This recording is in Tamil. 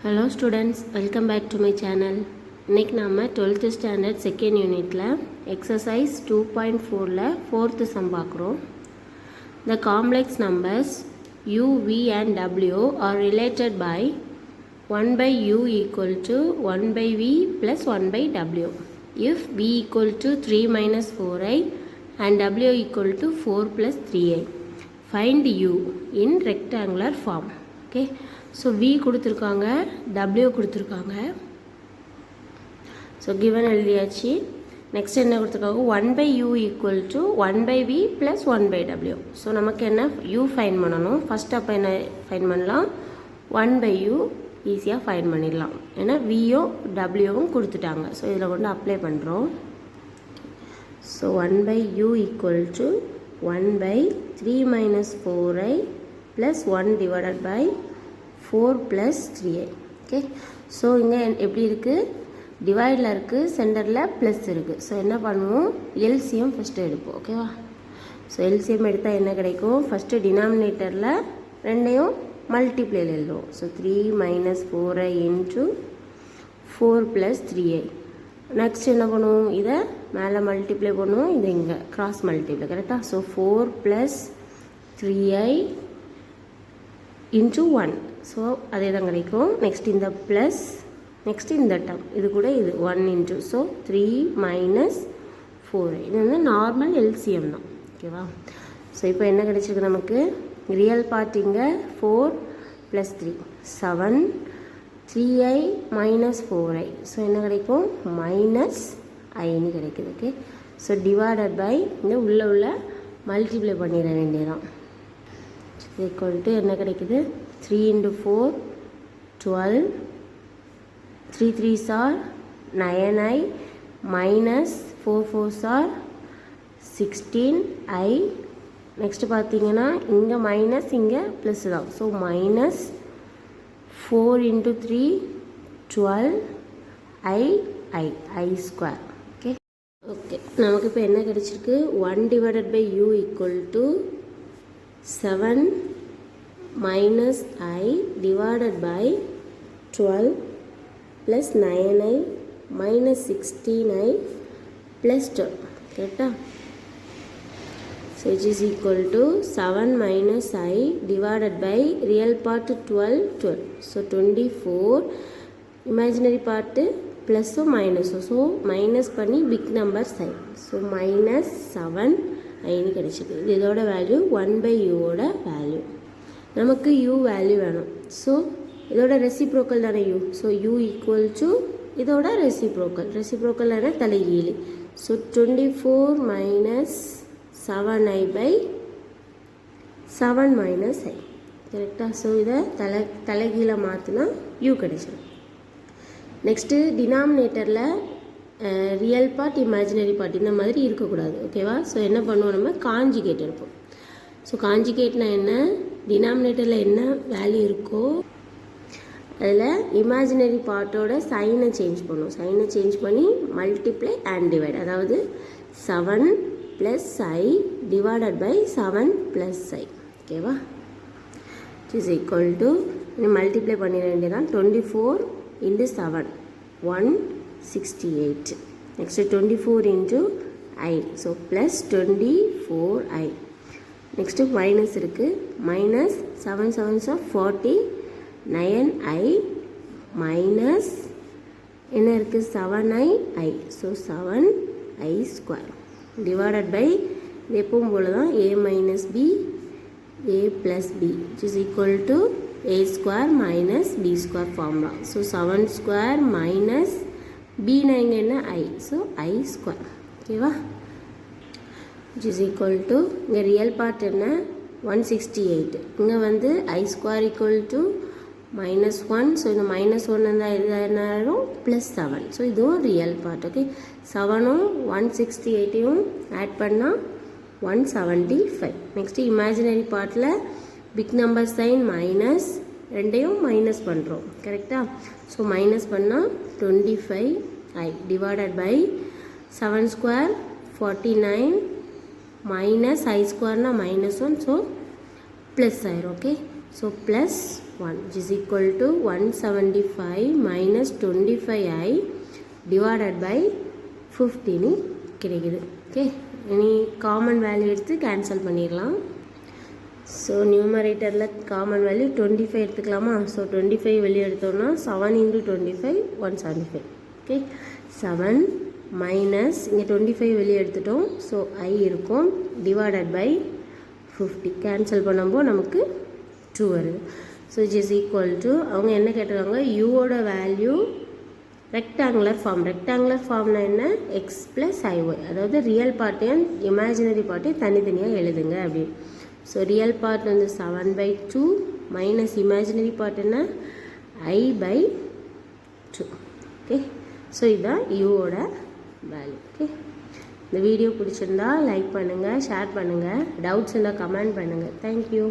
Hello students, welcome back to my channel. இன்னைக்கு நாம 12th standard second unitல exercise 2.4ல 4th sum பார்க்குறோம். The complex numbers u, v and w are related by 1 by u equal to 1 by v plus 1 by w. If v equal to 3 minus 4i and w equal to 4 plus 3i. Find u in rectangular form. Okay. So v கொடுத்துருக்காங்க, w கொடுத்துருக்காங்க. ஸோ கிவன் எழுதியாச்சு. நெக்ஸ்ட் என்ன கொடுத்துருக்காங்க, 1 by u equal to 1 by v plus 1 by w. So நமக்கு என்ன u ஃபைன் பண்ணணும். ஃபஸ்ட் அப்போ என்ன ஃபைன் பண்ணலாம், 1 by u ஈஸியாக ஃபைன் பண்ணிடலாம். ஏன்னா வியும் டபிள்யூவும் கொடுத்துட்டாங்க. ஸோ இதில் கொண்டு அப்ளை பண்ணுறோம். So 1 by u equal to 1 by 3 minus 4i plus 1 divided by 4 plus 3i. Okay, so இங்கே எப்படி இருக்குது, டிவைடில் இருக்குது, சென்டரில் ப்ளஸ் இருக்குது. ஸோ என்ன பண்ணுவோம், எல்சிஎம் ஃபஸ்ட்டு எடுப்போம். ஓகேவா, ஸோ எல்சிஎம் எடுத்தால் என்ன கிடைக்கும், ஃபஸ்ட்டு டினாமினேட்டரில் ரெண்டையும் மல்டிப்ளேயில் எழுதுவோம். So 3 minus 4i into 4 plus 3i. Next என்ன பண்ணுவோம், இதை மேலே மல்டிப்ளை பண்ணுவோம், இது இங்கே கிராஸ் மல்டிப்ளை. கரெக்டாக, so 4 plus 3i into 1. So அதே தான் கிடைக்கும். நெக்ஸ்ட் இந்த ப்ளஸ், நெக்ஸ்ட் இந்த டேர்ம், இது கூட இது 1 இன்ட்டு, ஸோ 3 minus 4i. இது வந்து நார்மல் எல்சிஎம் தான். ஓகேவா, ஸோ இப்போ என்ன கிடைச்சிருக்கு நமக்கு, ரியல் பார்ட் இங்கே 4 + 3 7, 3i minus 4i. ஸோ என்ன கிடைக்கும், மைனஸ் ஐன்னு கிடைக்குது. ஓகே, ஸோ டிவைடட் பை இந்த உள்ள மல்டிப்ளை பண்ணிட வேண்டியதான். ஈக்குவல் டு என்ன கிடைக்குது, 3 into 4 12, 3 3s are 9i minus 4 4s are 16i. Next பார்த்தீங்கன்னா இங்கே மைனஸ், இங்கே ப்ளஸ் தான். So minus 4 into 3 12i i square. Okay okay, நமக்கு இப்போ என்ன கிடைச்சிருக்கு, 1 divided by u equal to 7 minus I divided by 12 plus 9i minus 16i plus 12. கரெக்டா, so which is equal to 7 minus I divided by real part 12 12. So 24, imaginary part plus or minus. So minus பண்ணி big number sign. So minus 7 ஐன்னு கிடைச்சிருக்கு. இதோட வேல்யூ 1 by u ஓட வேல்யூ. நமக்கு u வேல்யூ வேணும். ஸோ இதோட ரெசிப்ரோக்கல் தானே u. So u equal to இதோட ரெசிப்ரோக்கல் என்ன, தலைகீழ். So 24 minus 7i by 7 minus i. கரெக்டாக, ஸோ இதை தலைகீழை மாற்றினா u கிடைச்சிடும். நெக்ஸ்ட்டு டினாமினேட்டரில் ரியல் பார்ட் இமேஜினரி பார்ட் இந்த மாதிரி இருக்கக்கூடாது. ஓகேவா, ஸோ என்ன பண்ணுவோம், நம்ம காஞ்சிகேட் எடுப்போம். ஸோ காஞ்சிகேட்னா என்ன, டினாமினேட்டரில் என்ன வேல்யூ இருக்கோ அதில் இமேஜினரி பார்ட்டோட சைனை சேஞ்ச் பண்ணுவோம். சைனை சேஞ்ச் பண்ணி மல்டிப்ளை அண்ட் டிவைட், அதாவது 7 + i டிவைடட் பை 7 + i. ஓகேவா, இஸ் ஈக்குவல் டு மல்டிப்ளை பண்ணிட வேண்டியதான். 24 into 7 168. Next 24 into I. So plus 24i. Next minus இருக்கு. Minus 7 7s are 40. 9i minus என்ன இருக்கு, 7i i. So 7i square divided by எப்பவும் போல தான் a minus b a plus b which is equal to a square minus b square formula. So 7 square minus b na இங்கே என்ன i. So i square. ஓகேவா, which is equal to இங்கே ரியல் பார்ட் என்ன 168. இங்கே வந்து i square equal to -1. So இந்த -1 இருந்தால் இது என்ன ஆகிடும், +7. ஸோ இதுவும் ரியல் பார்ட். ஓகே, 7ம் 168ஐயும் ஆட் பண்ணால் 175. நெக்ஸ்ட்டு இமேஜினரி பார்ட்டில் பிக் நம்பர் சைன் மைனஸ், ரெண்டையும் மைனஸ் பண்ணுறோம். கரெக்டாக, ஸோ மைனஸ் பண்ணால் 25i divided by 7 square 49 minus i ஸ்கொயர்னால் -1. ஸோ ப்ளஸ் ஆயிரும். Okay, so plus 1 which is equal to 175 minus 25i divided by 15 கிடைக்குது. ஓகே, இனி காமன் வேல்யூ எடுத்து கேன்சல் பண்ணிடலாம். ஸோ நியூமரேட்டரில் காமன் வேல்யூ 25 எடுத்துக்கலாமா? ஸோ 25 வெளியே எடுத்தோம்னா 7 into 25 175. ஓகே, 7 மைனஸ் இங்கே 25 வெளியே எடுத்துட்டோம். ஸோ I இருக்கும் டிவைடட் பை 50 கேன்சல் பண்ணும்போது நமக்கு 2 வருது. So it is equal to அவங்க என்ன கேட்டிருக்காங்க, யூவோட வேல்யூ ரெக்டாங்குலர் ஃபார்ம்னா என்ன, எக்ஸ் ப்ளஸ் ஐஒய், அதாவது ரியல் பார்ட்டையும் இமேஜினரி பார்ட்டையும் தனித்தனியாக எழுதுங்க அப்படி. ஸோ ரியல் பார்ட் வந்து 7/2 மைனஸ் இமேஜினரி பார்ட் என்ன I/2. ஓகே, ஸோ இதுதான் யூவோட வேல்யூ. ஓகே, இந்த வீடியோ பிடிச்சிருந்தா லைக் பண்ணுங்கள், ஷேர் பண்ணுங்கள், டவுட்ஸ் இருந்தால் கமெண்ட் பண்ணுங்கள். தேங்க்யூ.